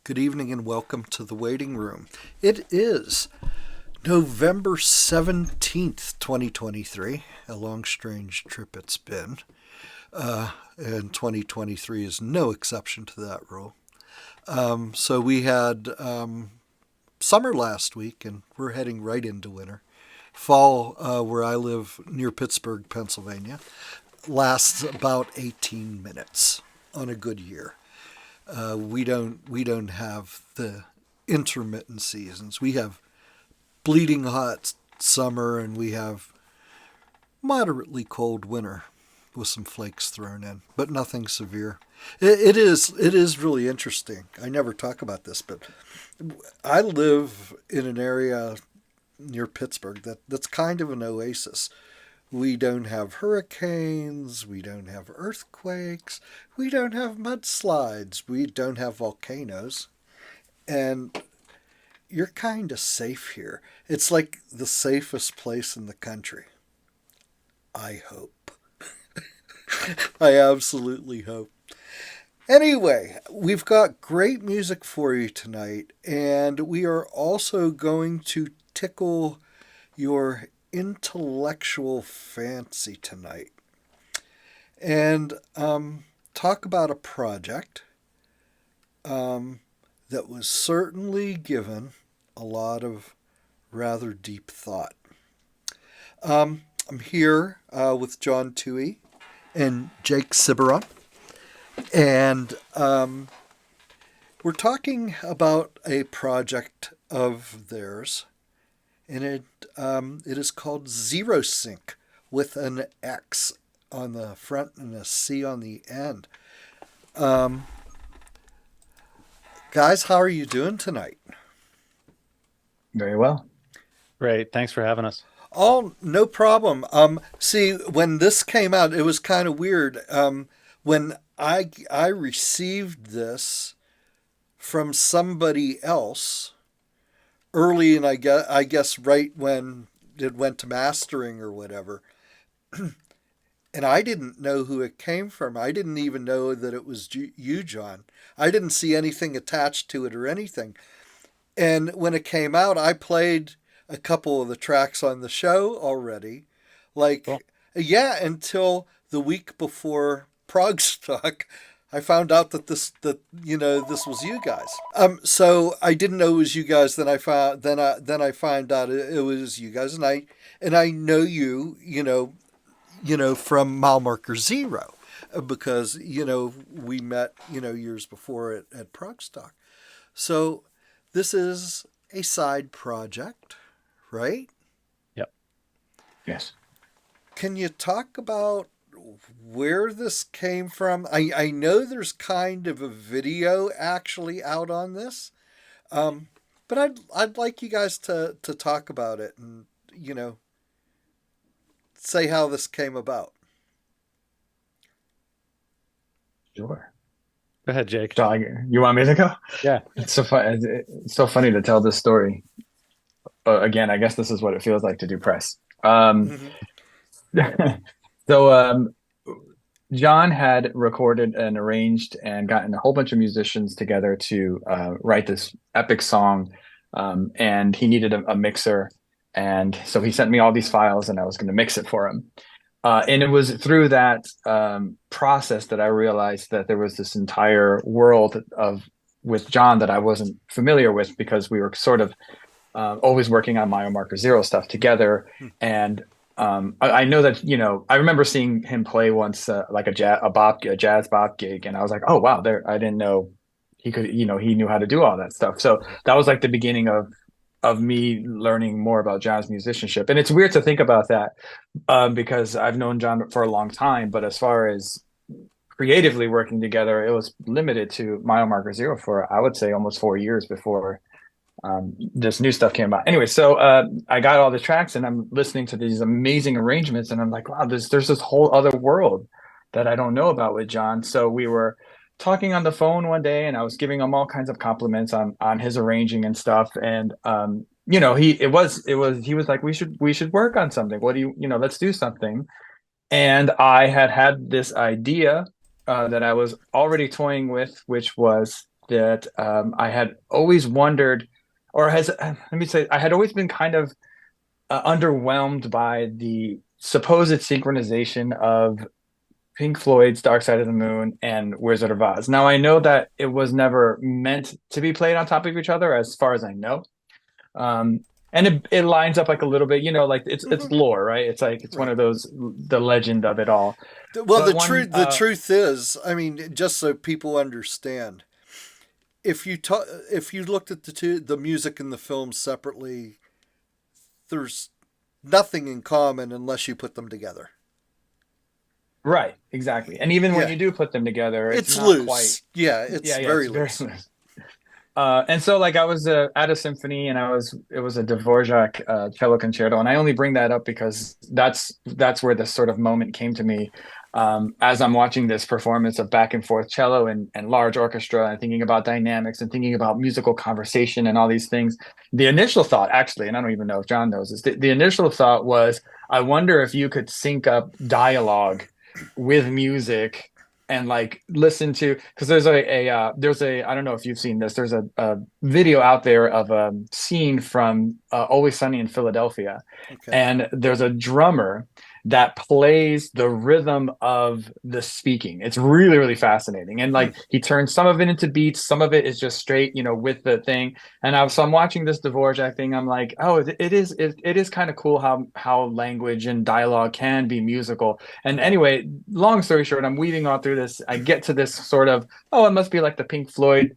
Good evening and welcome to the waiting room. It is November 17th, 2023. A long, strange trip it's been. And 2023 is no exception to that rule. So we had summer last week, and we're heading right into winter. Fall, where I live near Pittsburgh, Pennsylvania, lasts about 18 minutes on a good year. We don't have the intermittent seasons. We have bleeding hot summer, and we have moderately cold winter with some flakes thrown in, but nothing severe. It is really interesting. I never talk about this, but I live in an area near Pittsburgh that's kind of an oasis. We don't have hurricanes, we don't have earthquakes, we don't have mudslides, we don't have volcanoes, and you're kind of safe here. It's like the safest place in the country. I hope. I absolutely hope. Anyway, we've got great music for you tonight, and we are also going to tickle your intellectual fancy tonight and talk about a project that was certainly given a lot of rather deep thought. I'm here with John Tuohy and Jake Siberon, and we're talking about a project of theirs, and it is called Xerosync with an X on the front and a C on the end. Guys, how are you doing tonight? Very well. Great. Thanks for having us. Oh, no problem. See, when this came out, it was kind of weird. When I received this from somebody else early, and I guess right when it went to mastering or whatever, and I didn't know who it came from. I didn't even know that it was you, John. I didn't see anything attached to it or anything. And when it came out, I played a couple of the tracks on the show already. Cool. Yeah, until the week before Prog Doctor, I found out that this was you guys. So I didn't know it was you guys. Then I found out it was you guys, and I know you from Mile Marker Zero, because we met years before at Prog Doctor. So this is a side project, right? Yep. Yes. Can you talk about where this came from? I know there's kind of a video actually out on this, but I'd like you guys to talk about it and say how this came about. Sure. Go ahead, Jake. So you want me to go? Yeah. It's so fun. It's so funny to tell this story. But again, I guess this is what it feels like to do press. So John had recorded and arranged and gotten a whole bunch of musicians together to write this epic song, and he needed a mixer, and so he sent me all these files, and I was going to mix it for him. And it was through that process that I realized that there was this entire world with John that I wasn't familiar with, because we were sort of always working on Mile Marker Zero stuff together. And I know that, I remember seeing him play once, like a jazz bop gig. And I was like, oh, wow, I didn't know he could, he knew how to do all that stuff. So that was like the beginning of me learning more about jazz musicianship. And it's weird to think about that because I've known John for a long time, but as far as creatively working together, it was limited to Mile Marker Zero for, I would say, almost 4 years before this new stuff came out. Anyway, so I got all the tracks, and I'm listening to these amazing arrangements, and I'm like, wow, there's this whole other world that I don't know about with John. So we were talking on the phone one day, and I was giving him all kinds of compliments on his arranging and stuff. And he was like, we should work on something. What do let's do something. And I had this idea that I was already toying with, which was that I had always wondered, or let me say, I had always been kind of underwhelmed by the supposed synchronization of Pink Floyd's Dark Side of the Moon and Wizard of Oz. Now, I know that it was never meant to be played on top of each other, as far as I know. Um, and it lines up like a little bit, like it's lore, right? It's like it's one of those, the legend of it all. Well, But one, the truth is, I mean, just so people understand, if you looked at the music and the film separately, there's nothing in common unless you put them together. right, exactly. And even when Yeah. you do put them together, it's not loose. quite. Yeah, it's very loose. Loose. And so like I was at a symphony, and it was a Dvorak cello concerto, and I only bring that up because that's where this sort of moment came to me, as I'm watching this performance of back and forth cello and large orchestra, and thinking about dynamics and thinking about musical conversation and all these things. The initial thought, actually, and I don't even know if John knows this, the initial thought was, I wonder if you could sync up dialogue with music and like listen to, because there's a I don't know if you've seen this, there's a video out there of a scene from Always Sunny in Philadelphia. Okay. And there's a drummer that plays the rhythm of the speaking. It's really, really fascinating. And like he turns some of it into beats, some of it is just straight, with the thing. And so I'm watching this Dvorak thing. I'm like, oh, it is kind of cool how language and dialogue can be musical. And anyway, long story short, I'm weaving all through this. I get to this sort of, oh, it must be like the Pink Floyd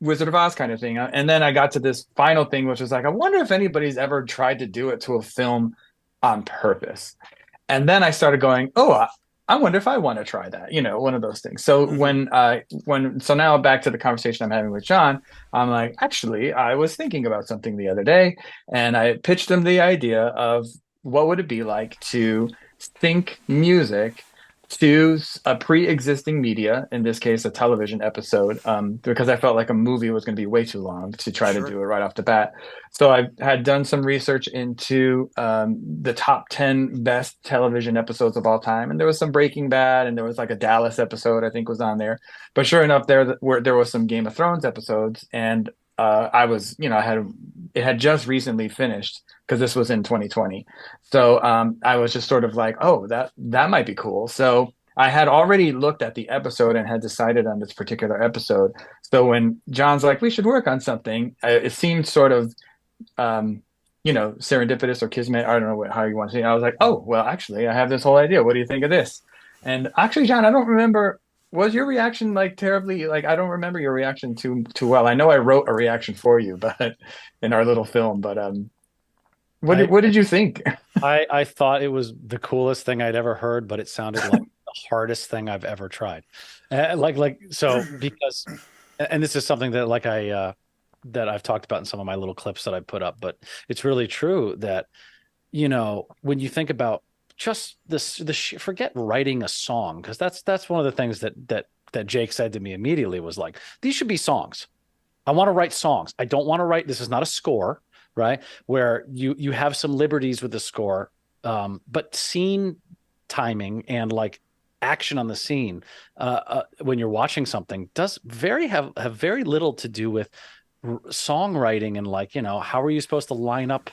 Wizard of Oz kind of thing. And then I got to this final thing, which was like, I wonder if anybody's ever tried to do it to a film on purpose. And then I started going, oh, I wonder if I want to try that, one of those things. So so now back to the conversation I'm having with John, I'm like, actually, I was thinking about something the other day, and I pitched him the idea of what would it be like to sync music to a pre-existing media, in this case, a television episode, because I felt like a movie was going to be way too long to try to do it right off the bat. So I had done some research into the top 10 best television episodes of all time, and there was some Breaking Bad, and there was like a Dallas episode I think was on there. But sure enough, there was some Game of Thrones episodes, and it had just recently finished because this was in 2020. So I was just sort of like, oh, that might be cool. So I had already looked at the episode and had decided on this particular episode. So when John's like, we should work on something, it seemed sort of, serendipitous or kismet. I don't know how you want to say it. I was like, oh, well, actually, I have this whole idea. What do you think of this? And actually, John, I don't remember. Was your reaction like terribly, like, I don't remember your reaction too well. I know I wrote a reaction for you, but in our little film, but what did you think? I thought it was the coolest thing I'd ever heard, but it sounded like the hardest thing I've ever tried. Because, and this is something that that I've talked about in some of my little clips that I put up, but it's really true that, when you think about just forget writing a song, because that's one of the things that Jake said to me immediately was like, these should be songs. I want to write songs. I don't want to write, this is not a score, right? Where you have some liberties with the score, but scene timing and like action on the scene when you're watching something does have very little to do with songwriting and like, how are you supposed to line up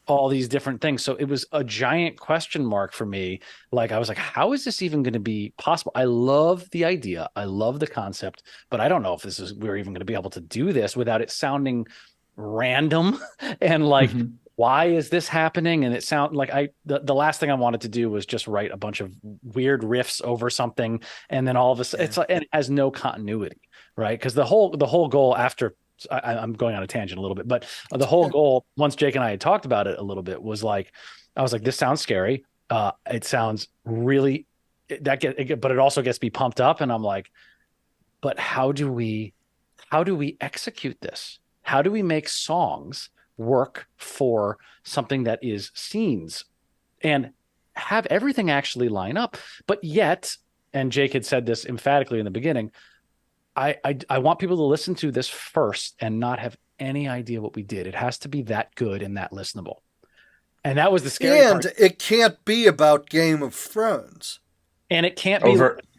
all these different things. So it was a giant question mark for me. Like, I was like, how is this even going to be possible? I love the idea. I love the concept, but I don't know if we're even going to be able to do this without it sounding random and like, why is this happening? And it sound like the last thing I wanted to do was just write a bunch of weird riffs over something. And then all of a sudden it's like, and it has no continuity, right? Because the whole goal after, I'm going on a tangent a little bit, but the whole goal, once Jake and I had talked about it a little bit, was like, I was like, this sounds scary. It sounds really but it also gets me pumped up. And I'm like, but how do we execute this? How do we make songs work for something that is scenes and have everything actually line up? But yet, and Jake had said this emphatically in the beginning, I want people to listen to this first and not have any idea what we did. It has to be that good and that listenable. And that was the scary part. And it can't be about Game of Thrones. And it can't be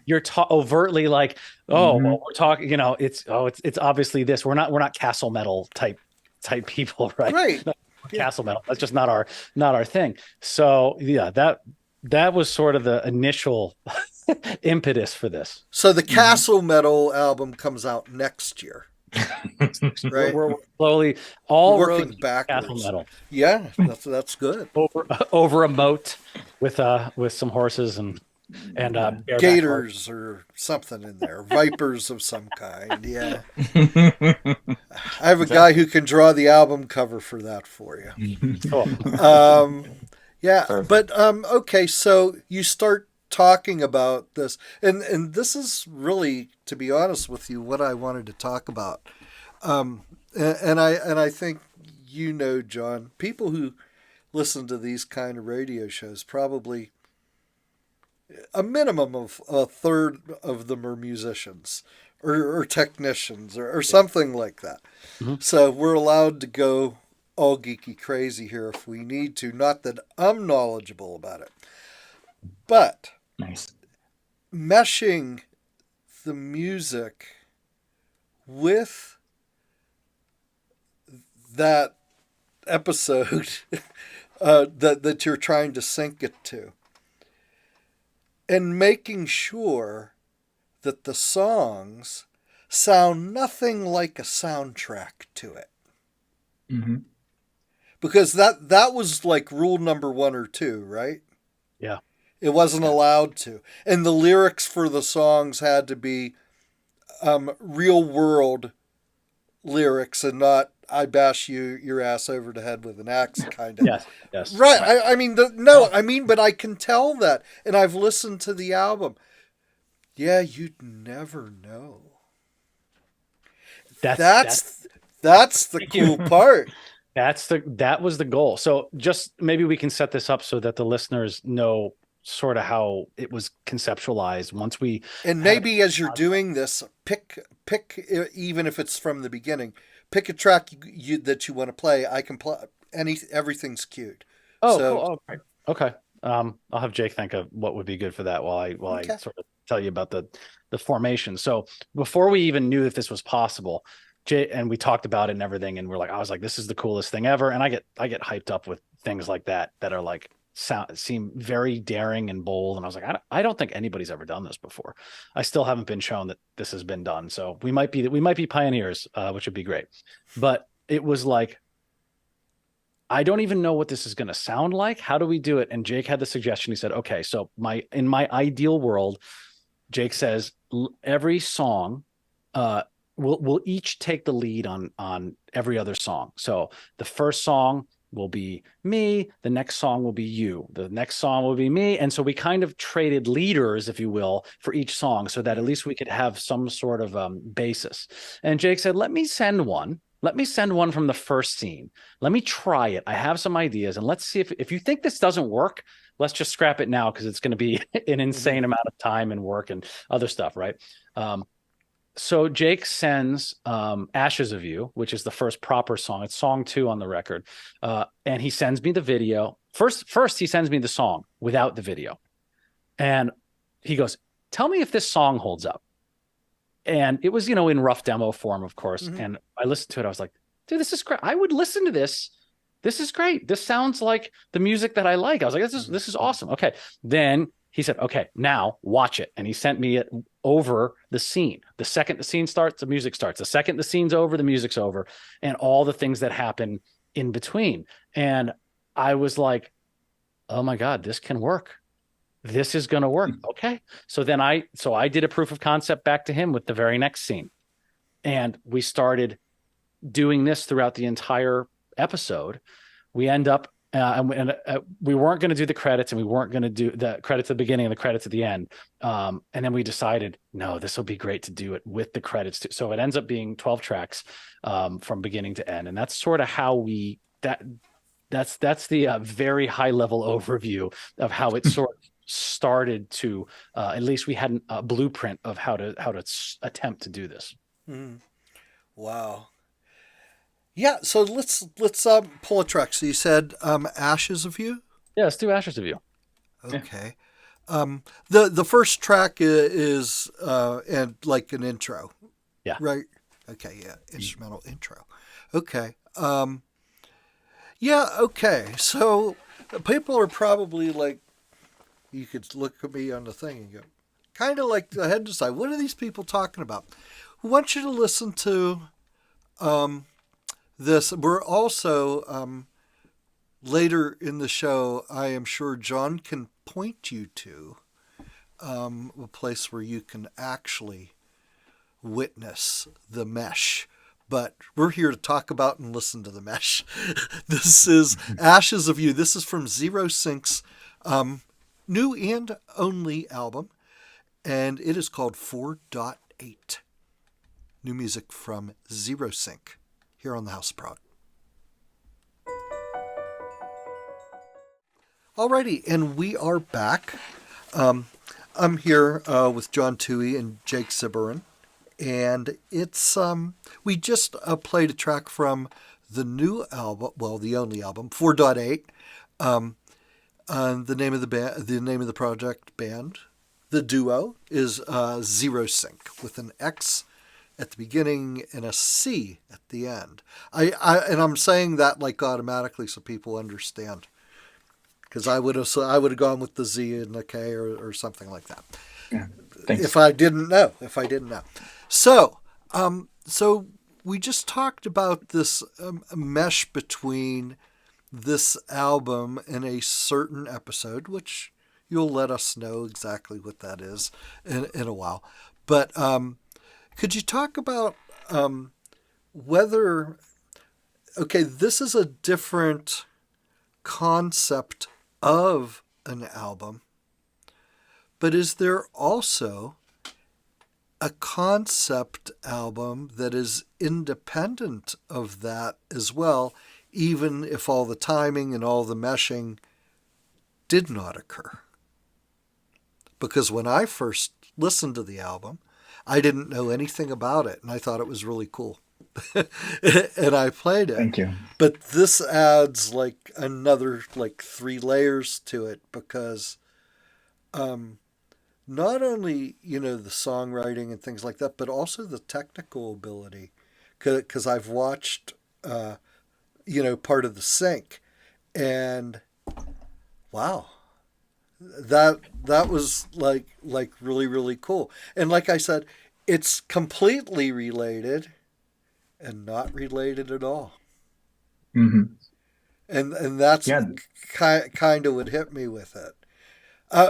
you're overtly like, oh, Mhm. well, we're talking, it's obviously this. We're not castle metal type people, right? Right. Yeah. Castle metal. That's just not our thing. So yeah, that was sort of the initial impetus for this. So the Mhm. Castle Metal album comes out next year, We're, right? we're slowly all Working roads to castle backwards. metal Yeah, that's good. over a moat with some horses and Yeah. bareback cart. Gators or something in there, vipers of some kind. Yeah, I have a guy who Exactly. can draw the album cover for that for you. Cool. Um, yeah, Perfect. but okay. So you start talking about this, and this is really, to be honest with you, what I wanted to talk about. And I think John, people who listen to these kind of radio shows probably a minimum of a third of them are musicians or technicians or something like that. Mhm. So we're allowed to go all geeky crazy here if we need to. Not that I'm knowledgeable about it, but Nice. meshing the music with that episode that you're trying to sync it to, and making sure that the songs sound nothing like a soundtrack to it. Hmm. Because that was like rule number 1 or 2, right? Yeah. It wasn't Yeah. allowed to. And the lyrics for the songs had to be real world lyrics and not "I bash your ass over the head with an axe" kind of. Yes. Yes. Right. Right. I mean, no, I mean, but I can tell that, and I've listened to the album. Yeah, you'd never know. That's That's the cool part. that was the goal. So just maybe we can set this up so that the listeners know sort of how it was conceptualized once we And had maybe as you're doing this, pick even if it's from the beginning, pick a track that you want to play. I can play everything's cued. oh So cool. Okay. I'll have Jake think of what would be good for that while I okay, sort of tell you about the formation. So before we even knew if this was possible, Jay and we talked about it and everything, and I was like, this is the coolest thing ever. And I get hyped up with things like that are like seem very daring and bold. And I was like, I don't think anybody's ever done this before. I still haven't been shown that this has been done. So we might be pioneers, which would be great. But it was like, I don't even know what this is going to sound like. How do we do it? And Jake had the suggestion. He said, okay, so in my ideal world, Jake says every song, we'll each take the lead on every other song. So the first song will be me, the next song will be you, the next song will be me. And so we kind of traded leaders, if you will, for each song so that at least we could have some sort of basis. And Jake said, let me send one from the first scene. Let me try it. I have some ideas, and let's see if you think this doesn't work, let's just scrap it now because it's going to be an insane amount of time and work and other stuff, right? So Jake sends Ashes of You, which is the first proper song. It's song 2 on the record. And he sends me the video. First, he sends me the song without the video. And he goes, tell me if this song holds up. And it was, in rough demo form, of course. Mhm. And I listened to it. I was like, dude, this is great. I would listen to this. This is great. This sounds like the music that I like. I was like, this is awesome. Okay. Then he said, okay, now watch it. And he sent me it over the scene. The second the scene starts, the music starts. The second the scene's over, the music's over, and all the things that happen in between. And I was like, oh my God, this can work. This is going to work. Okay. So I did a proof of concept back to him with the very next scene. And we started doing this throughout the entire episode. We end up, we weren't going to do the credits, and we weren't going to do the credits at the beginning and the credits at the end. And then we decided, no, this will be great to do it with the credits too. So it ends up being 12 tracks from beginning to end. And that's sort of how that's the very high level overview of how it sort of started to, at least we had a blueprint of how to attempt to do this. Mhm. Wow. Yeah, so let's pull a track. So you said Ashes of You? Yeah, let's do Ashes of You. Okay. The first track is and like an intro. Yeah. Right. Okay. Yeah. Instrumental intro. Okay. Yeah. Okay. So people are probably like, you could look at me on the thing and go, kind of like I had to decide, what are these people talking about? We want you to listen to this. We're also later in the show, I am sure John can point you to a place where you can actually witness the mesh. But we're here to talk about and listen to the mesh. This is Ashes of You. This is from Xerosync's new and only album, and it is called 4.8. New music from Xerosync here on the House of Prog. Alrighty, and we are back. I'm here with John Tuohy and Jake Siberon, and it's we just played a track from the new album, well, the only album, 4.8. The name of the band, the name of the project band, the duo is Xerosync with an X at the beginning and a C at the end. And I'm saying that like automatically so people understand, because I would have gone with the Z and the K or something like that. Yeah, thanks. If I didn't know. So we just talked about this mesh between this album and a certain episode, which you'll let us know exactly what that is in a while. But could you talk about whether, okay, this is a different concept of an album, but is there also a concept album that is independent of that as well, even if all the timing and all the meshing did not occur? Because when I first listened to the album, I didn't know anything about it, and I thought it was really cool. And I played it. Thank you. But this adds like another like 3 layers to it, because not only, the songwriting and things like that, but also the technical ability. Because I've watched, part of the sync, and wow, that was like really, really cool. And like I said, it's completely related and not related at all. Mm-hmm. And that's kind of what hit me with it.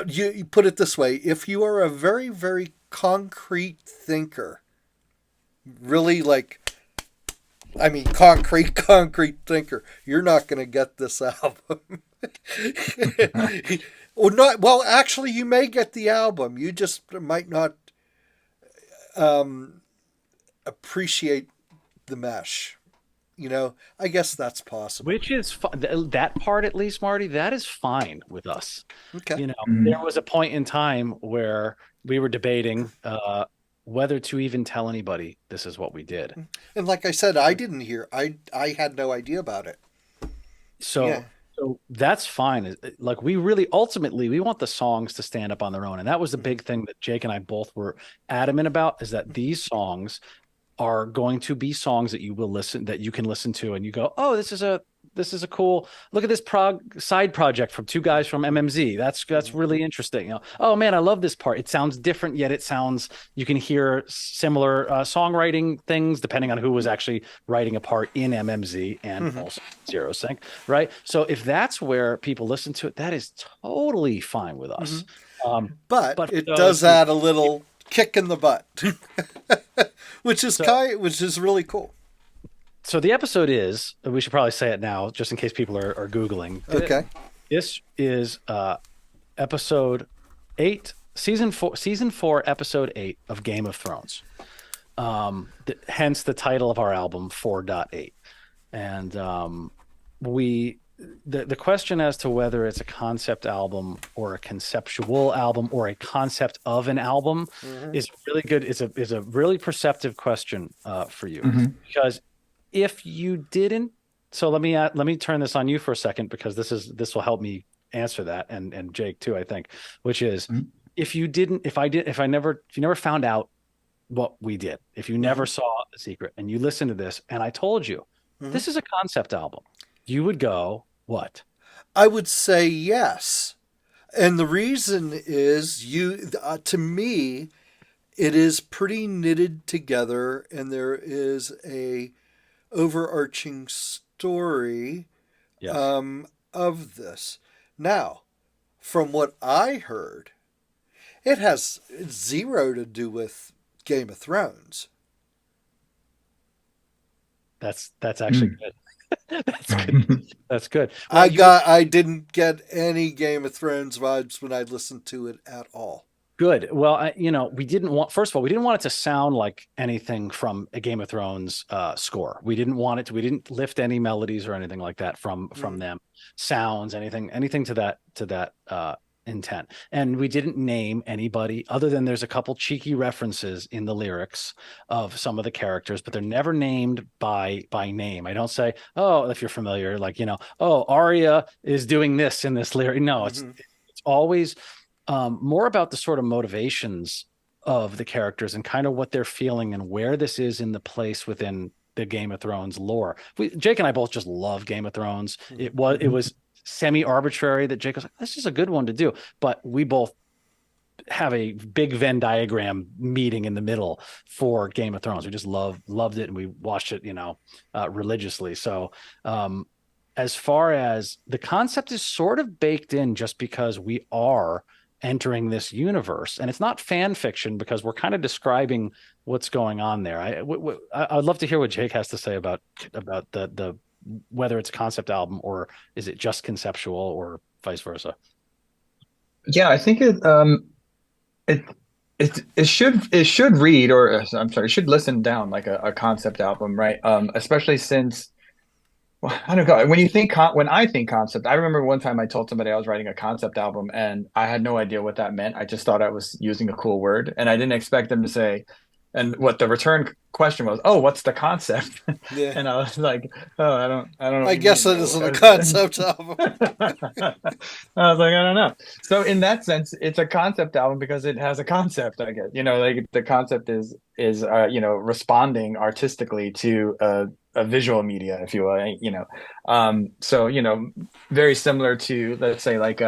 You put it this way: if you are a very, very concrete thinker, really concrete thinker, you're not going to get this album. Or not. Well, actually, you may get the album. You just might not appreciate the mesh. I guess that's possible. Which is that part, at least, Marty, that is fine with us. Okay. There was a point in time where we were debating whether to even tell anybody this is what we did. And like I said, I didn't hear. I had no idea about it. So that's fine. Like, we really ultimately we want the songs to stand up on their own, and that was the big thing that Jake and I both were adamant about, is that these songs are going to be songs that you can listen to, and you go, oh, this is a cool, look at this side project from 2 guys from MMZ. That's really interesting. Oh man, I love this part. It sounds different, yet you can hear similar songwriting things depending on who was actually writing a part in MMZ and also Xerosync, right? So if that's where people listen to it, that is totally fine with us. But it does add a little kick in the butt, which is really cool. So the episode is, we should probably say it now, just in case people are Googling. Okay. This is episode 8, season 4, episode 8 of Game of Thrones. Hence the title of our album, 4.8. And the question as to whether it's a concept album or a conceptual album or a concept of an album is really good. It's a really perceptive question for you, because if you didn't, so let me turn this on you for a second, because this will help me answer that, and Jake too, I think, which is Mhm. if you never found out what we did, if you never saw The Secret and you listened to this and I told you Mhm. this is a concept album, you would go, what? I would say yes. And the reason is to me, it is pretty knitted together and there is a overarching story Yes. of this. Now, from what I heard, it has zero to do with Game of Thrones. That's actually good. That's good. That's good. Well, I didn't get any Game of Thrones vibes when I listened to it at all. good. Well, we didn't want, first of all, we didn't want it to sound like anything from a Game of Thrones score. We didn't want it to, we didn't lift any melodies or anything like that from them, sounds, anything to that intent. And we didn't name anybody other than there's a couple cheeky references in the lyrics of some of the characters, but they're never named by name. I don't say, oh, if you're familiar, like, oh, Arya is doing this in this lyric. No, it's always more about the sort of motivations of the characters and kind of what they're feeling and where this is in the place within the Game of Thrones lore. Jake and I both just love Game of Thrones. It was semi-arbitrary that Jake was like, this is a good one to do, but we both have a big Venn diagram meeting in the middle for Game of Thrones. We just loved it, and we watched it, religiously. So as far as the concept is sort of baked in just because we are entering this universe, and it's not fan fiction because we're kind of describing what's going on there. I'd love to hear what Jake has to say about the whether it's a concept album or is it just conceptual or vice versa. Yeah, I think it should read, or I'm sorry, it should listen down like a concept album, right? Especially since, well, I don't know. When I think concept, I remember one time I told somebody I was writing a concept album and I had no idea what that meant. I just thought I was using a cool word and I didn't expect them to say, and what the return question was, oh, what's the concept? Yeah. And I was like, oh, I don't know what I you guess mean. it isn't a concept album. I was like, I don't know. So in that sense, it's a concept album because it has a concept, I guess. Like the concept is responding artistically to a visual media, if you will. So very similar to, let's say, like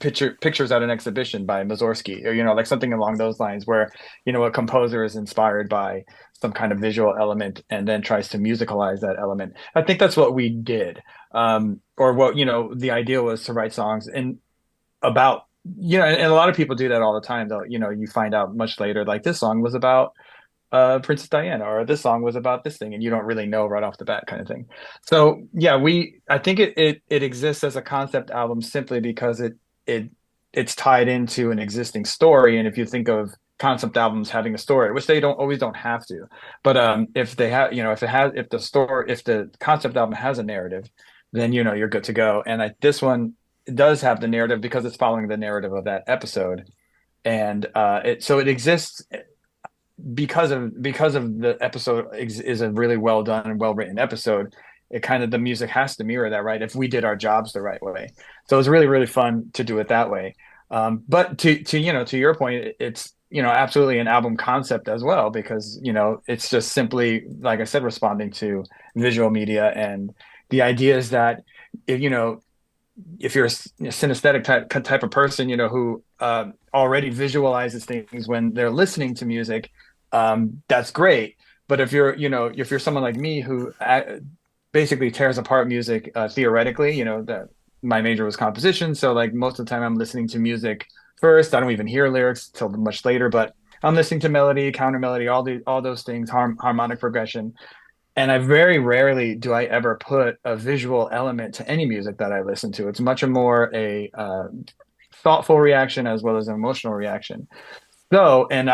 pictures at an exhibition by Mussorgsky, or like something along those lines, where a composer is inspired by some kind of visual element and then tries to musicalize that element. I think that's what we did, or what the idea was to write songs and about and a lot of people do that all the time, though. You find out much later, like this song was about Princess Diana, or this song was about this thing, and you don't really know right off the bat, kind of thing. So yeah, I think it exists as a concept album simply because it's tied into an existing story. And if you think of concept albums having a story, which they don't have to, but if they have, if the concept album has a narrative, then you're good to go. And this one does have the narrative because it's following the narrative of that episode, and it exists because of the episode is a really well done and well written episode. It kind of, the music has to mirror that, right? If we did our jobs the right way. So it was really, really fun to do it that way. But to your point, it's absolutely an album concept as well, because it's just simply, like I said, responding to visual media and the idea is that if you're a synesthetic type of person, who already visualizes things when they're listening to music, that's great. But if you're someone like me who basically tears apart music theoretically, that my major was composition, so like most of the time I'm listening to music first. I don't even hear lyrics till much later, but I'm listening to melody, counter melody, all those things, harmonic progression. And I very rarely do I ever put a visual element to any music that I listen to. It's much more a thoughtful reaction as well as an emotional reaction. So, and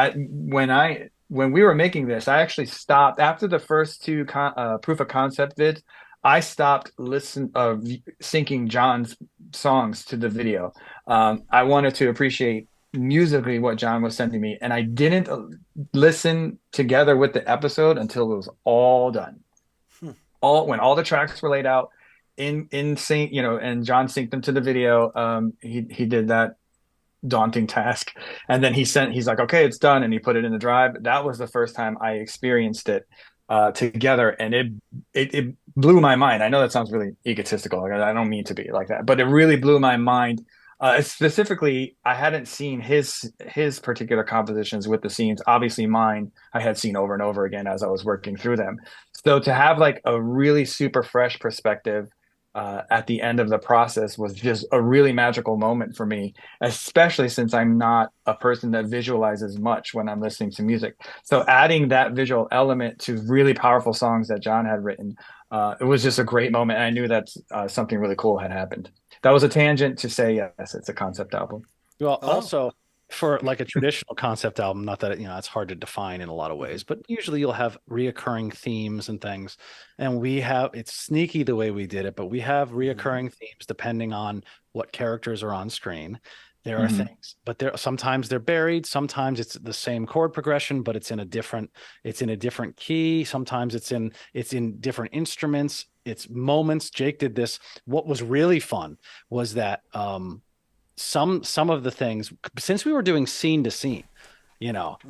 when we were making this, I actually stopped after the first two proof of concept vids. I stopped syncing John's songs to the video. I wanted to appreciate musically what John was sending me, and I didn't listen together with the episode until it was all done. When all the tracks were laid out, in sync, and John synced them to the video. He did that daunting task, and then he's like, okay, it's done, and he put it in the drive. That was the first time I experienced it together, and it blew my mind. I know that sounds really egotistical, like, I don't mean to be like that, but it really blew my mind. Specifically, I hadn't seen his particular compositions with the scenes. Obviously, mine I had seen over and over again as I was working through them. So to have like a really super fresh perspective at the end of the process was just a really magical moment for me, especially since I'm not a person that visualizes much when I'm listening to music. So adding that visual element to really powerful songs that John had written, it was just a great moment. And I knew that something really cool had happened. That was a tangent to say, yes, it's a concept album. Well, Oh. also for like a traditional concept album, not that it's hard to define in a lot of ways, but usually you'll have reoccurring themes and things. And it's sneaky the way we did it, but we have reoccurring themes depending on what characters are on screen. There are things, but sometimes they're buried. Sometimes it's the same chord progression, but it's in a different key. Sometimes it's in different instruments. It's moments. Jake did this. What was really fun was that some of the things, since we were doing scene to scene,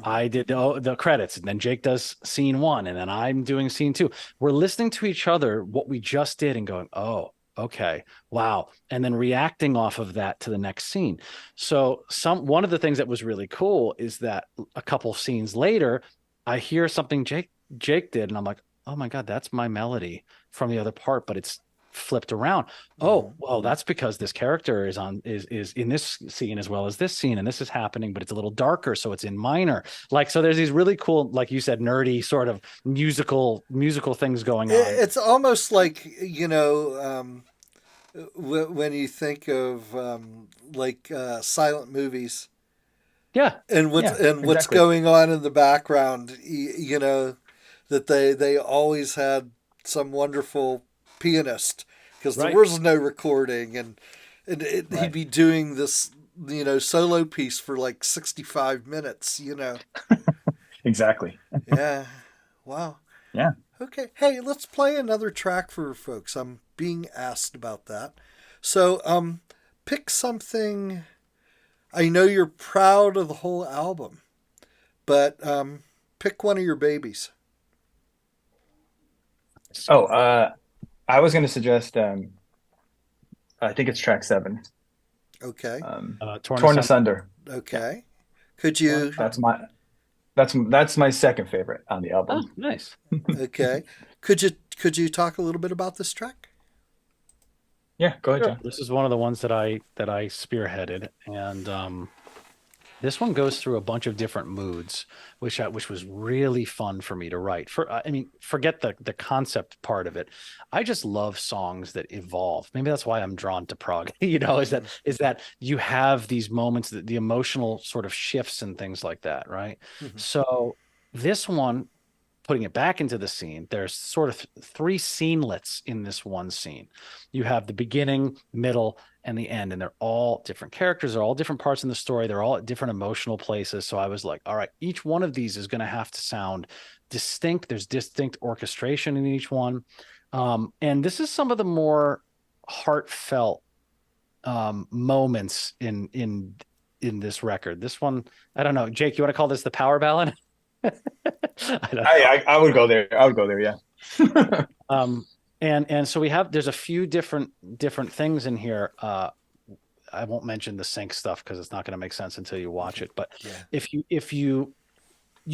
I did the credits, and then Jake does scene 1, and then I'm doing scene 2. We're listening to each other, what we just did, and going, oh, okay, wow, and then reacting off of that to the next scene. So one of the things that was really cool is that a couple scenes later, I hear something Jake did, and I'm like, oh my God, that's my melody from the other part, but it's flipped around. Oh, well, that's because this character is in this scene as well as this scene, and this is happening, but it's a little darker, so it's in minor. Like, so there's these really cool, like you said, nerdy sort of musical things going on. It's almost like, when you think of silent movies. Yeah. And what's exactly. going on in the background, that they always had some wonderful pianist, because there was no recording, and he'd be doing this solo piece for like 65 minutes. Exactly. Yeah. Wow. Yeah. Okay. Hey, let's play another track for folks. I'm being asked about that. So pick something. I know you're proud of the whole album, but pick one of your babies. I was going to suggest, I think it's track 7. Okay. Torn Asunder. Okay. Could you? That's my second favorite on the album. Oh, nice. Okay. Could you talk a little bit about this track? Yeah, go ahead, John. This is one of the ones that I spearheaded, and this one goes through a bunch of different moods, which was really fun for me to write. Forget the concept part of it. I just love songs that evolve. Maybe that's why I'm drawn to prog. Is that you have these moments, that the emotional sort of shifts and things like that, right? Mm-hmm. So this one, putting it back into the scene, there's sort of 3 scenelets in this one scene. You have the beginning, middle, and the end, and they're all different characters. They're all different parts in the story. They're all at different emotional places. So I was like, all right, each one of these is going to have to sound distinct. There's distinct orchestration in each one. And this is some of the more heartfelt moments in this record. This one, I don't know. Jake, you want to call this the power ballad? I would go there. I would go there. Yeah. And so there's a few different things in here. I won't mention the sync stuff because it's not going to make sense until you watch it. But if you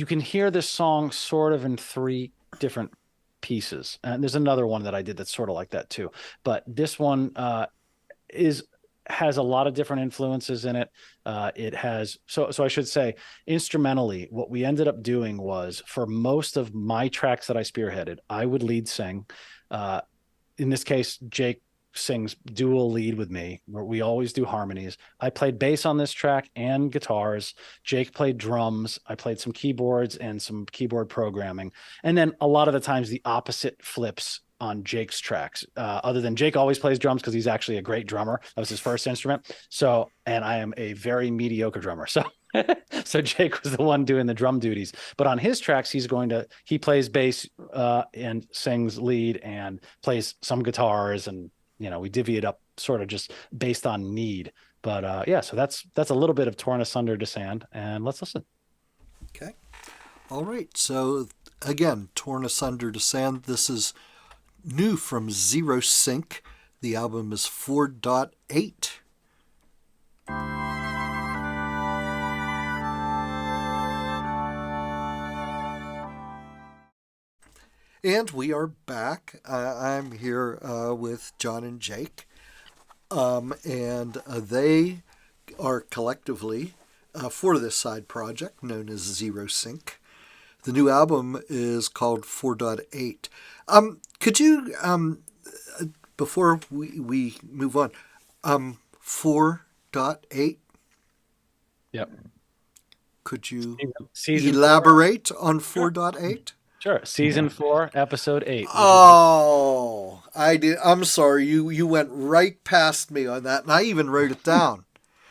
can hear this song sort of in 3 different pieces. And there's another one that I did that's sort of like that too. But this one has a lot of different influences in it. It has, so I should say, instrumentally, what we ended up doing was, for most of my tracks that I spearheaded, I would lead sing. In this case, Jake sings dual lead with me, where we always do harmonies. I played bass on this track and guitars. Jake played drums. I played some keyboards and some keyboard programming. And then a lot of the times the opposite flips on Jake's tracks, other than Jake always plays drums because he's actually a great drummer. That was his first instrument. So, and I am a very mediocre drummer. So, so Jake was the one doing the drum duties. But on his tracks, he plays bass and sings lead and plays some guitars and we divvy it up sort of just based on need. But yeah, so that's a little bit of Torn Asunder to Sand, and let's listen. Okay. All right. So again, Torn Asunder to Sand. This is new from Xerosync. The album is 4.8. And we are back. I'm here with John and Jake. And they are collectively for this side project known as Xerosync. The new album is called 4.8. Could you, before we move on, 4.8? Yep. Could you Season elaborate on 4.8? Sure. Season 4, episode 8. Oh, I did. I'm sorry. You went right past me on that, and I even wrote it down.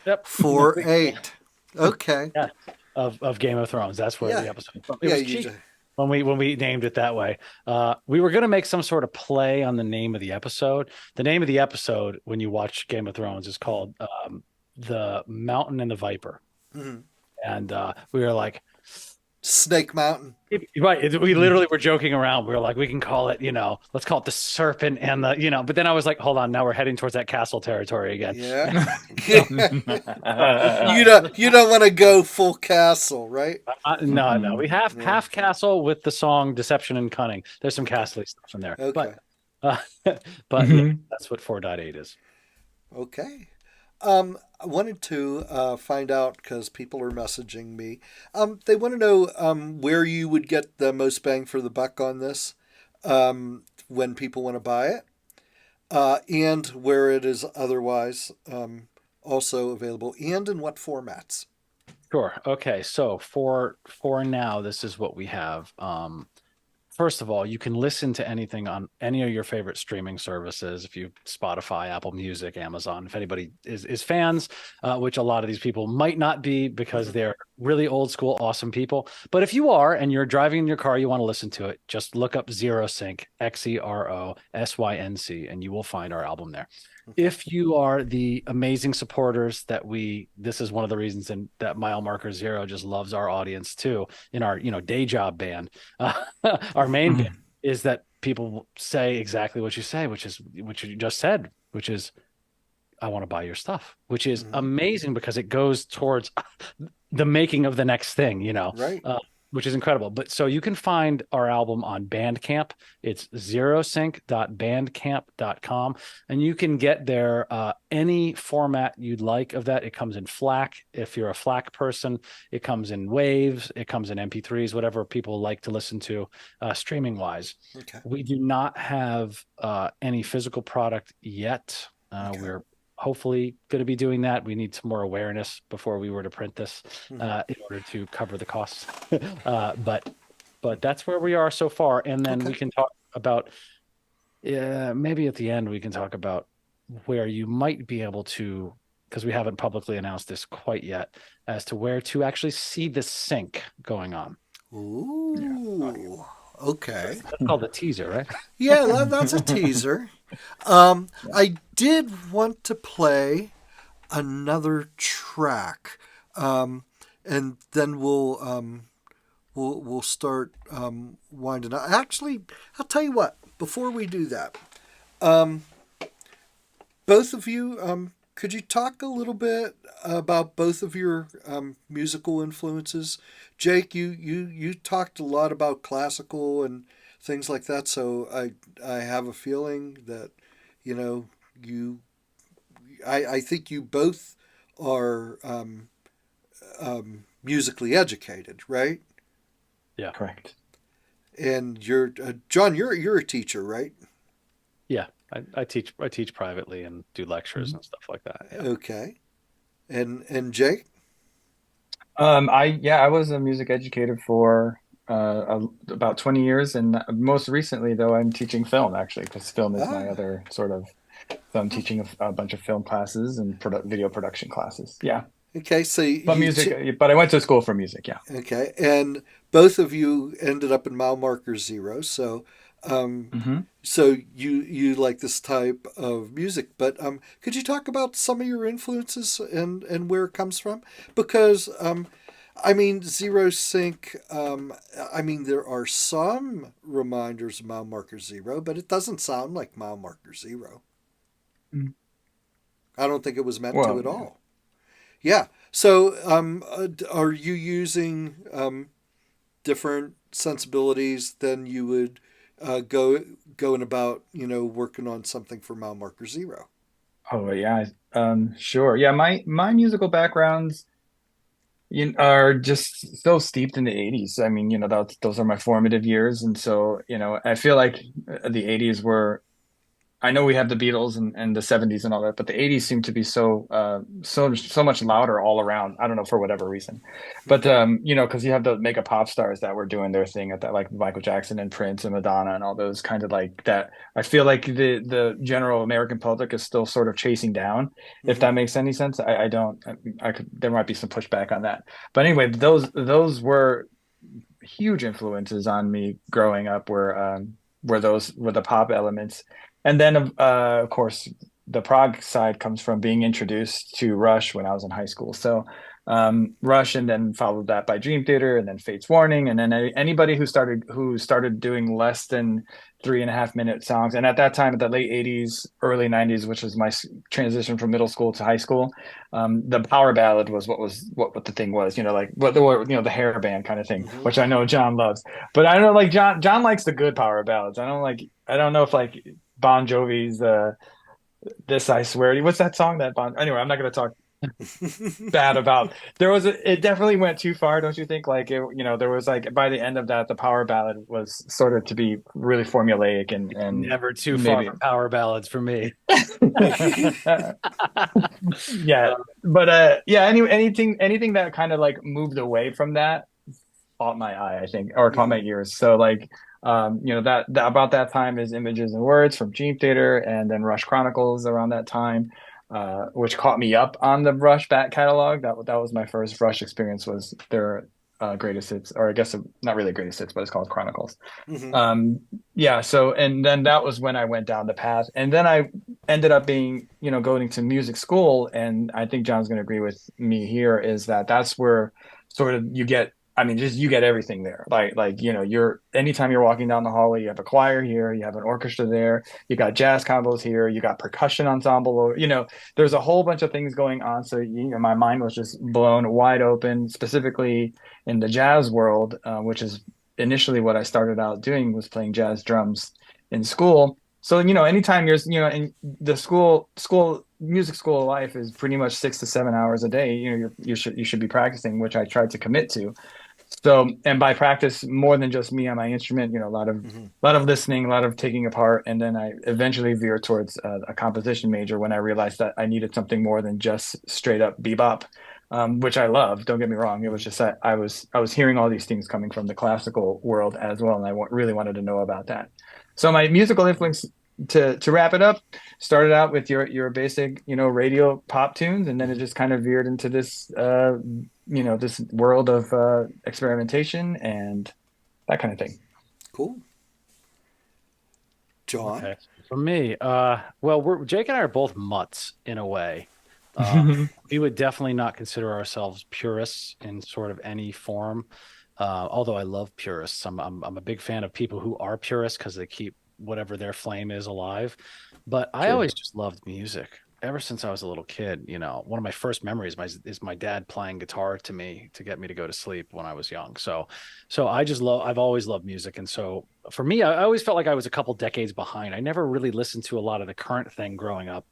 Yep. 4.8. Okay. Yeah. Of Game of Thrones. That's where the episode. It was cheap did. when we named it that way. We were going to make some sort of play on the name of the episode. The name of the episode, when you watch Game of Thrones, is called "The Mountain and the Viper," and we were like, Snake Mountain. Right. We literally were joking around. We were like, we can call it, let's call it the serpent and the, but then I was like, hold on, now we're heading towards that castle territory again. Yeah. you don't want to go full castle, right? No. We have half castle with the song Deception and Cunning. There's some castle stuff in there. Okay. But yeah, that's what 4.8 is. Okay. I wanted to find out, because people are messaging me. They want to know where you would get the most bang for the buck on this when people want to buy it, and where it is otherwise also available, and in what formats. Sure. Okay. So for now, this is what we have. First of all, you can listen to anything on any of your favorite streaming services. If you Spotify, Apple Music, Amazon, if anybody is fans, which a lot of these people might not be because they're really old school, awesome people. But if you are, and you're driving in your car, you want to listen to it, just look up Xerosync, Xerosync, and you will find our album there. If you are the amazing supporters that this is one of the reasons that Mile Marker Zero just loves our audience too, in our, day job band, our main band, is that people say exactly what you say, which you just said, which is, I want to buy your stuff, which is amazing because it goes towards the making of the next thing, Right. Which is incredible. But so you can find our album on Bandcamp. It's xerosync.bandcamp.com. And you can get there any format you'd like of that. It comes in FLAC. If you're a FLAC person, it comes in waves. It comes in MP3s, whatever people like to listen to streaming wise. Okay. We do not have any physical product yet. We're hopefully going to be doing that. We need some more awareness before we were to print this in order to cover the costs. But that's where we are so far. And then we can talk about, maybe at the end, we can talk about where you might be able to, because we haven't publicly announced this quite yet, as to where to actually see the sync going on. Ooh. Okay. That's called a teaser, right? Yeah, that's a teaser. I did want to play another track, and then we'll start winding up. Actually, I'll tell you what. Before we do that, both of you, could you talk a little bit about both of your musical influences? Jake, you talked a lot about classical and things like that, so I have a feeling that I think you both are musically educated, right? Yeah, correct. And you're John, you're a teacher, right? Yeah, I teach privately and do lectures and stuff like that. Yeah. Okay. And Jake? I was a music educator for about 20 years, and most recently, though, I'm teaching film, actually, because film is my other sort of. So I'm teaching a bunch of film classes and video production classes. Yeah. Okay, so but I went to school for music. Yeah. Okay, and both of you ended up in Mile Marker Zero. So, Hmm. So you like this type of music, but could you talk about some of your influences and where it comes from? Because I mean, Xerosync. I mean, there are some reminders of mile marker zero, but it doesn't sound like mile marker zero. I don't think it was meant to Well, at all. Yeah. So, are you using different sensibilities than you would going about, working on something for mile marker zero? oh yeah, sure. Yeah, my musical backgrounds are just so steeped in the 80s. I mean, those are my formative years, and so, I feel like the 80s were I know we have the Beatles and the 70s and all that, but the 80s seem to be so much louder all around. I don't know for whatever reason. But Okay. because you have the mega pop stars that were doing their thing at that, like Michael Jackson and Prince and Madonna and all those kind of like that. I feel like the general American public is still sort of chasing down, if Mm-hmm. that makes any sense. I don't I could there might be some pushback on that. But anyway, those were huge influences on me growing up were those were the pop elements. And then of course the prog side comes from being introduced to Rush when I was in high school. So Rush, and then followed that by Dream Theater, and then Fate's Warning, and then anybody who started doing less than 3.5 minute songs. And at that time, at the late 80s, early 90s, which was my transition from middle school to high school, the power ballad was what the thing was, like the hair band kind of thing, Mm-hmm. which I know John loves. But I don't know, like John likes the good power ballads. I don't know if like Bon Jovi's This I Swear to You. What's that song that Bon anyway, I'm not gonna talk bad about. It definitely went too far, don't you think? Like there was like by the end of that, the power ballad was sort of to be really formulaic and Never too far maybe for power ballads for me. yeah. But yeah, anything that kind of like moved away from that caught my eye, I think, or caught Mm-hmm. my ears. So like that about that time is Images and Words from Dream Theater, and then Rush Chronicles around that time, which caught me up on the Rush back catalog. That was my first Rush experience, was their greatest hits, or I guess not really greatest hits, but it's called Chronicles. Mm-hmm. um yeah, so and then that was when I went down the path, and then I ended up being going to music school. And I think John's going to agree with me here, is that that's where sort of you get, I mean, just you get everything there. Like you're anytime you're walking down the hallway, you have a choir here, you have an orchestra there, you got jazz combos here, you got percussion ensemble, or there's a whole bunch of things going on. So my mind was just blown wide open, specifically in the jazz world, which is initially what I started out doing, was playing jazz drums in school. So, anytime in the school music school life is pretty much 6 to 7 hours a day, you should be practicing, which I tried to commit to. So, and by practice, more than just me on my instrument, Mm-hmm. a lot of listening, a lot of taking apart. And then I eventually veered towards a composition major when I realized that I needed something more than just straight up bebop, which I love. Don't get me wrong. It was just that I was hearing all these things coming from the classical world as well, and really wanted to know about that. So my musical influence, to wrap it up, started out with your basic radio pop tunes, and then it Mm-hmm. just kind of veered into this world of experimentation and that kind of thing. Cool. John. Okay. For me, well, Jake and I are both mutts in a way. Uh, we would definitely not consider ourselves purists in sort of any form. Although I love purists. I'm a big fan of people who are purists because they keep whatever their flame is alive. But I True. always just loved music ever since I was a little kid. One of my first memories is my dad playing guitar to me to get me to go to sleep when I was young. So I've always loved music. And so for me, I always felt like I was a couple decades behind. I never really listened to a lot of the current thing growing up.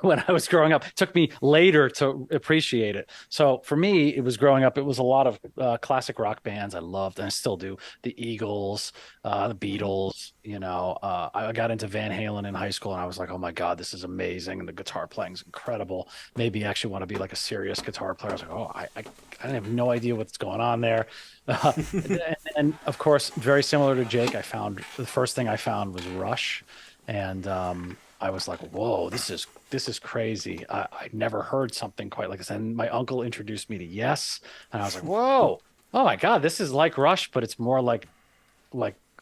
When I was growing up, it took me later to appreciate it. So for me, it was growing up. It was a lot of classic rock bands I loved, and I still do. The Eagles, the Mm-hmm. Beatles. I got into Van Halen in high school, and I was like, "Oh my god, this is amazing!" And the guitar playing is incredible. Maybe I actually want to be like a serious guitar player. I was like, "Oh, I have no idea what's going on there." And of course, very similar to Jake, the first thing I found was Rush, and I was like, "Whoa, this is crazy! I never heard something quite like this." And my uncle introduced me to Yes, and I was like, "Whoa, oh my God, this is like Rush, but it's more like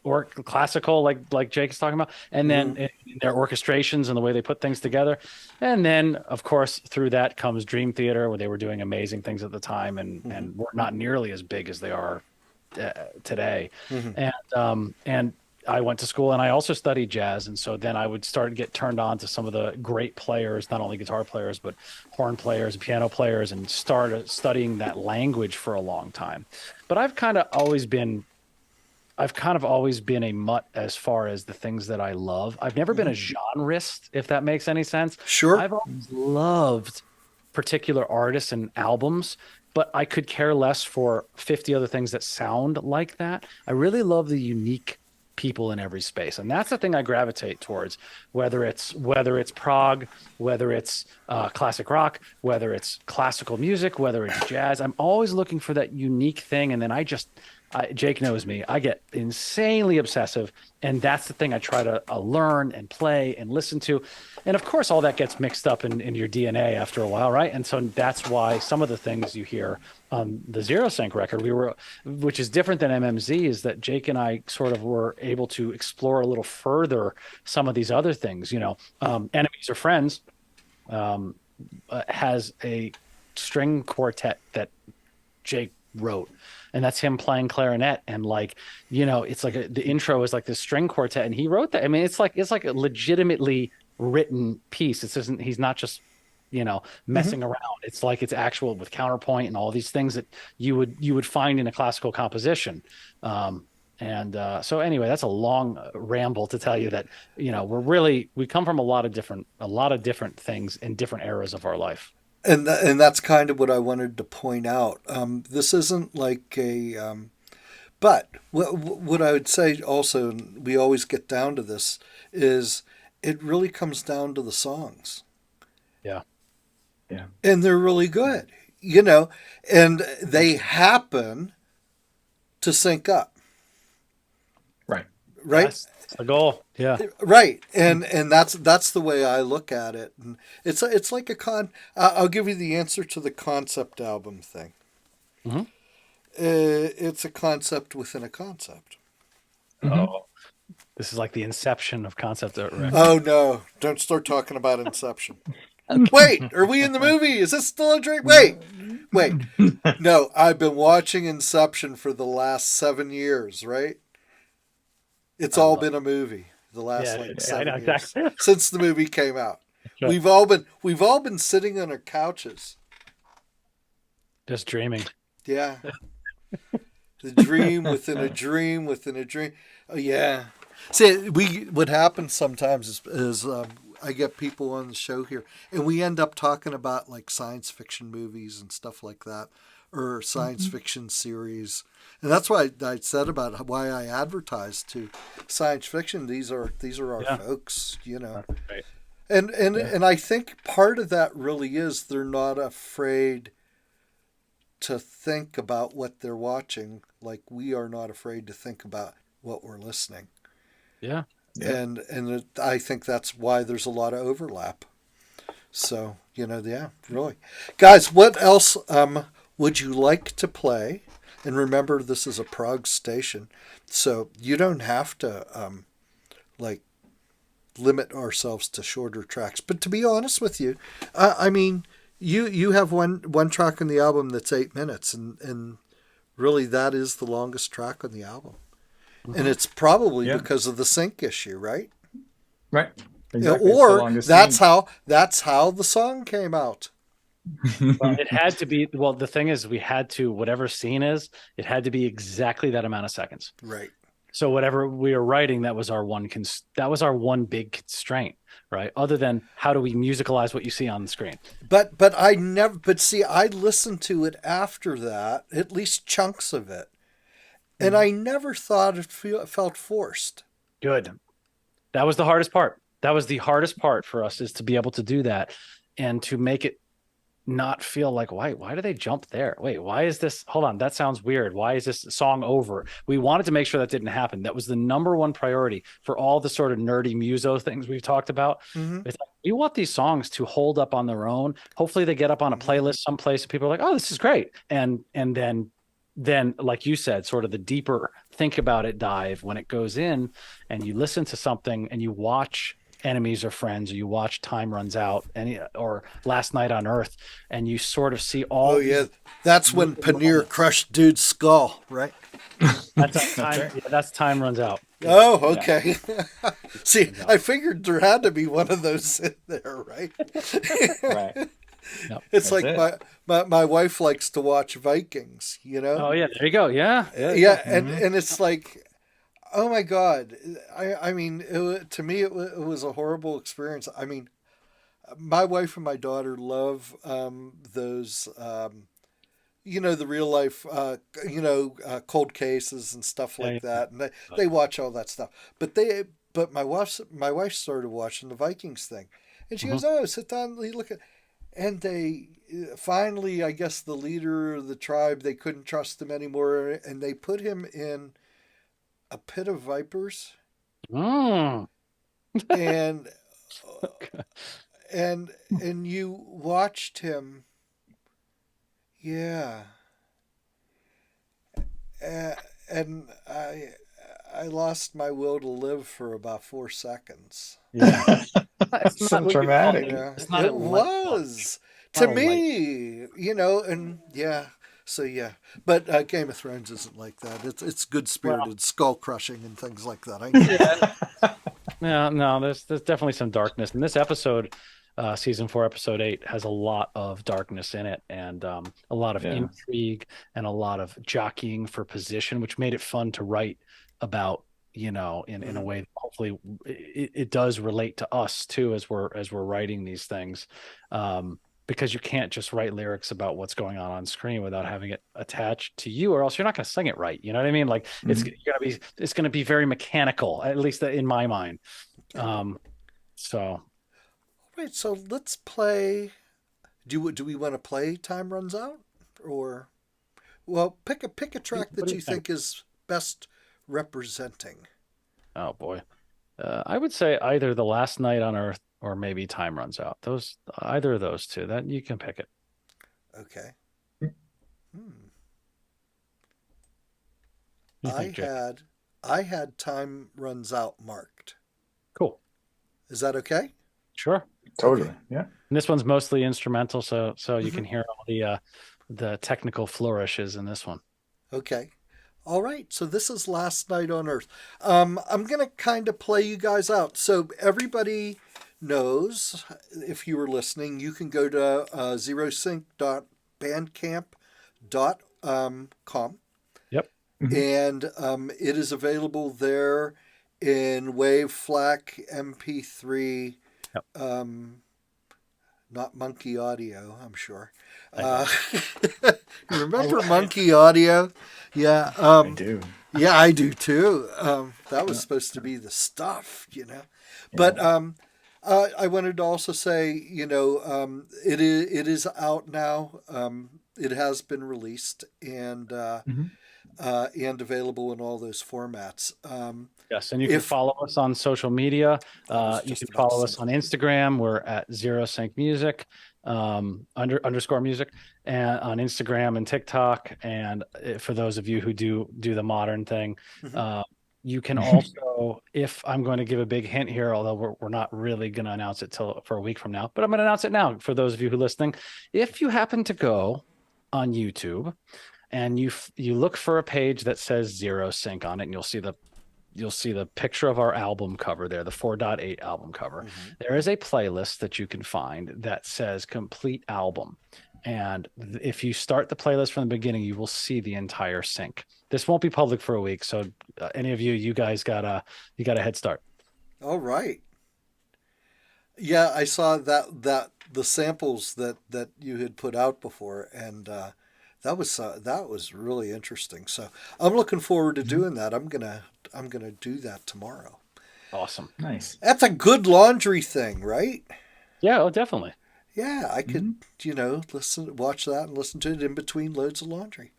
or classical, like Jake is talking about, and then their orchestrations and the way they put things together. And then, of course, through that comes Dream Theater, where they were doing amazing things at the time, and were not nearly as big as they are today. And I went to school and I also studied jazz, and so then I would start to get turned on to some of the great players, not only guitar players but horn players, piano players, and started studying that language for a long time. But I've kind of always been a mutt as far as the things that I love. I've never been a genreist, if that makes any sense. Sure. I've always loved particular artists and albums, but I could care less for 50 other things that sound like that. I really love the unique people in every space, and that's the thing I gravitate towards, whether it's prog, whether it's classic rock, whether it's classical music, whether it's jazz. I'm always looking for that unique thing, and then Jake knows me. I get insanely obsessive, and that's the thing I try to learn and play and listen to. And of course, all that gets mixed up in your DNA after a while, right? And so that's why some of the things you hear on the Xerosync record, which is different than MMZ, is that Jake and I sort of were able to explore a little further some of these other things. Enemies Are Friends has a string quartet that Jake wrote, and that's him playing clarinet, and it's like the intro is like this string quartet, and he wrote that. I mean, it's like a legitimately written piece. He's not just messing around. It's like it's actual, with counterpoint and all these things that you would find in a classical composition. So anyway, that's a long ramble to tell you that we come from a lot of different things in different eras of our life. And that's kind of what I wanted to point out. This isn't like but what I would say also, and we always get down to this, is it really comes down to the songs. Yeah. Yeah. And they're really good, and they happen to sync up. Right. Right. That's the goal. Yeah. Right. And that's the way I look at it. And it's like I'll give you the answer to the concept album thing. Mm-hmm. It's a concept within a concept. Oh, this is like the inception of concept art. Oh no! Don't start talking about Inception. Wait, are we in the movie? Is this still a dream? Wait. No, I've been watching Inception for the last 7 years. Right? It's all been a movie. The last 7 years exactly. since the movie came out. Sure. We've all been sitting on our couches, just dreaming. Yeah. The dream within a dream within a dream. Oh yeah. See, what happens sometimes is I get people on the show here, and we end up talking about like science fiction movies and stuff like that, or science fiction series. And that's why I said about why I advertise to science fiction. These are our folks, Right. And I think part of that really is they're not afraid to think about what they're watching, like we are not afraid to think about what we're listening. Yeah. And I think that's why there's a lot of overlap. So, really. Guys, what else would you like to play? And remember, this is a Prog station, so you don't have to limit ourselves to shorter tracks. But to be honest with you, I mean, you have one track on the album that's 8 minutes, and really that is the longest track on the album. And it's probably because of the sync issue, right? Right. Exactly. Or that's how the song came out. Well, it had to be. Well, the thing is, whatever scene is, it had to be exactly that amount of seconds. Right. So whatever we were writing, that was our one big constraint, right? Other than how do we musicalize what you see on the screen? But I listened to it after that, at least chunks of it. And I never thought it felt forced. Good. That was the hardest part. That was the hardest part for us, is to be able to do that and to make it not feel like, why do they jump there? Wait, why is this? Hold on, that sounds weird. Why is this song over? We wanted to make sure that didn't happen. That was the number one priority for all the sort of nerdy muso things we've talked about. It's like, we want these songs to hold up on their own. Hopefully they get up on a playlist someplace and people are like, oh, this is great. And then then, like you said, sort of the deeper think about it dive when it goes in and you listen to something and you watch Enemies or Friends, or you watch Time Runs Out, or Last Night on Earth, and you sort of see Oh all yeah, these that's when little Paneer moments. crushed dude's skull, right? That's a That's time. right. Yeah, that's Time Runs Out. Yeah, Oh, Yeah. okay. See, runs I out. figured there had to be one of those in there, right? Right. Yep. It's That's like it. my wife likes to watch Vikings, you know? Oh yeah, there you go. Yeah, yeah, yeah. Yeah, Hmm. and it's like, oh my God. I mean, to me, it was a horrible experience. I mean, my wife and my daughter love those, the real life, cold cases and stuff Yeah, like yeah. that, and they watch all that stuff. But my wife started watching the Vikings thing, and she Mhm. goes, "Oh, sit down, look at," and they finally, I guess the leader of the tribe, they couldn't trust him anymore, and they put him in a pit of vipers, Mm. and Okay. and you watched him, yeah, uh, and I lost my will to live for about 4 seconds. Yeah, it's not So what you call You dramatic. know, it's not a it light watch. was Not to a light. me, and yeah. So yeah, but Game of Thrones isn't like that. It's good Well, spirited, skull crushing, and things like that. I know. yeah, yeah, no, there's definitely some darkness. And this episode, season 4, episode 8, has a lot of darkness in it, and a lot of Yeah. intrigue and a lot of jockeying for position, which made it fun to write about. In a Mhm. way that hopefully it does relate to us too as we're writing these things. Because you can't just write lyrics about what's going on screen without having it attached to you, or else you're not going to sing it right. You know what I mean? Like Mhm. it's going to be very mechanical, at least in my mind. Okay. Um, so Right. So let's play. Do we want to play Time Runs Out, or well, pick a track what that do you you think? think is best representing. Oh boy, I would say either The Last Night on Earth or maybe Time Runs Out. Those Either of those two. That you can pick it. Okay. Hmm. What do you I think, Jake? had I had Time Runs Out marked. Cool. Is that okay? Sure. Totally. Okay. Yeah. And this one's mostly instrumental, so you Hmm. can hear all the technical flourishes in this one. Okay. All right. So this is Last Night on Earth. I'm gonna kind of play you guys out. So everybody knows, if you were listening, you can go to zerosync.bandcamp.com, Yep. Mhm. and it is available there in WAV, FLAC, MP3, Yep. um, not Monkey Audio, I'm sure. I know. You remember Monkey Audio? Yeah. I do. Yeah, I do too. That was Yeah. supposed to be the stuff. Yeah. But I wanted to also say, it is out now. It has been released Mhm. and available in all those formats. Yes, and you can If follow us on social media. I was You just can about to follow say us on Instagram. We're at Xerosync Music, underscore music, and on Instagram and TikTok. And for those of you who do the modern thing, that. Mhm. uh, you can also, if I'm going to give a big hint here, although we're not really going to announce it till for a week from now, but I'm going to announce it now for those of you who are listening. If you happen to go on YouTube and you look for a page that says Xerosync on it, and you'll see the picture of our album cover there, the 4.8 album cover. Mhm. There is a playlist that you can find that says complete album. And if you start the playlist from the beginning, you will see the entire sync. This won't be public for a week. So any of you guys you got a head start. All right. Yeah, I saw that the samples that you had put out before, and that was really interesting. So I'm looking forward to Mhm. doing that. I'm gonna do that tomorrow. Awesome. Nice. That's a good laundry thing, right? Yeah, oh, definitely. Yeah, I could, watch that and listen to it in between loads of laundry.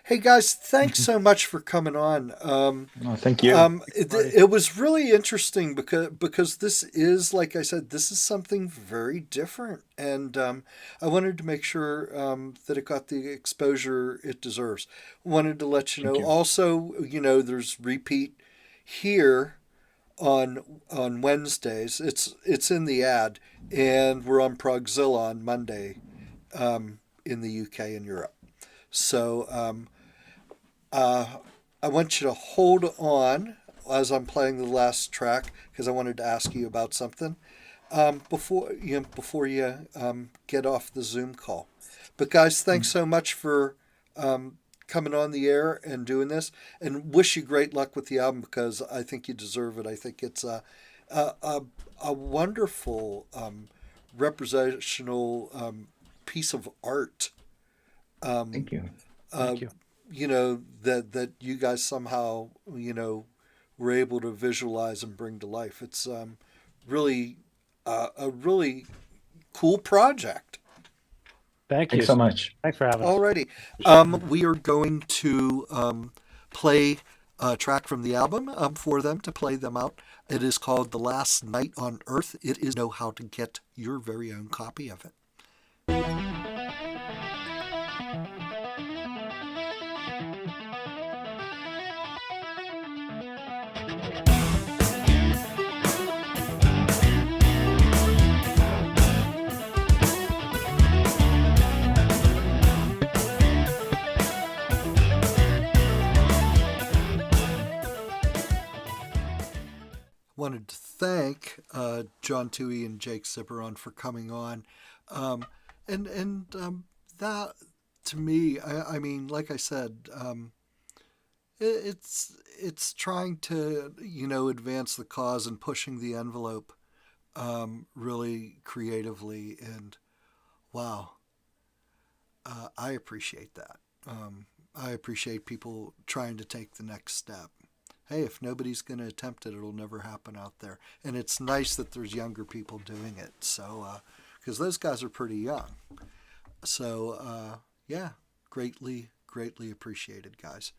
Hey guys, thanks so much for coming on. Oh, thank you. It was really interesting because this is, like I said, this is something very different, and I wanted to make sure that it got the exposure it deserves. Wanted to let you Thank know. you. Also, there's repeat here on Wednesdays. It's in the ad, and we're on Progzilla on Monday in the UK and Europe. So uh, I want you to hold on as I'm playing the last track because I wanted to ask you about something before you get off the Zoom call. But guys, thanks so much for coming on the air and doing this, and wish you great luck with the album because I think you deserve it. I think it's a, a, a wonderful representational piece of art. Thank you. Uh, Thank you. that you guys somehow were able to visualize and bring to life. It's really a really cool project. Thank you. Thanks so much. Thanks for having us. Alrighty, we are going to play a track from the album for them to play them out. It is called "The Last Night on Earth." It is know how to get your very own copy of it. Wanted to thank John Tuohy and Jake Siberon for coming on, and that to me, I mean, like I said, it's trying to advance the cause and pushing the envelope really creatively, and wow, I appreciate that. I appreciate people trying to take the next step. Hey, if nobody's going to attempt it, it'll never happen out there. And it's nice that there's younger people doing it. So, because those guys are pretty young. So, yeah, greatly, greatly appreciated, guys.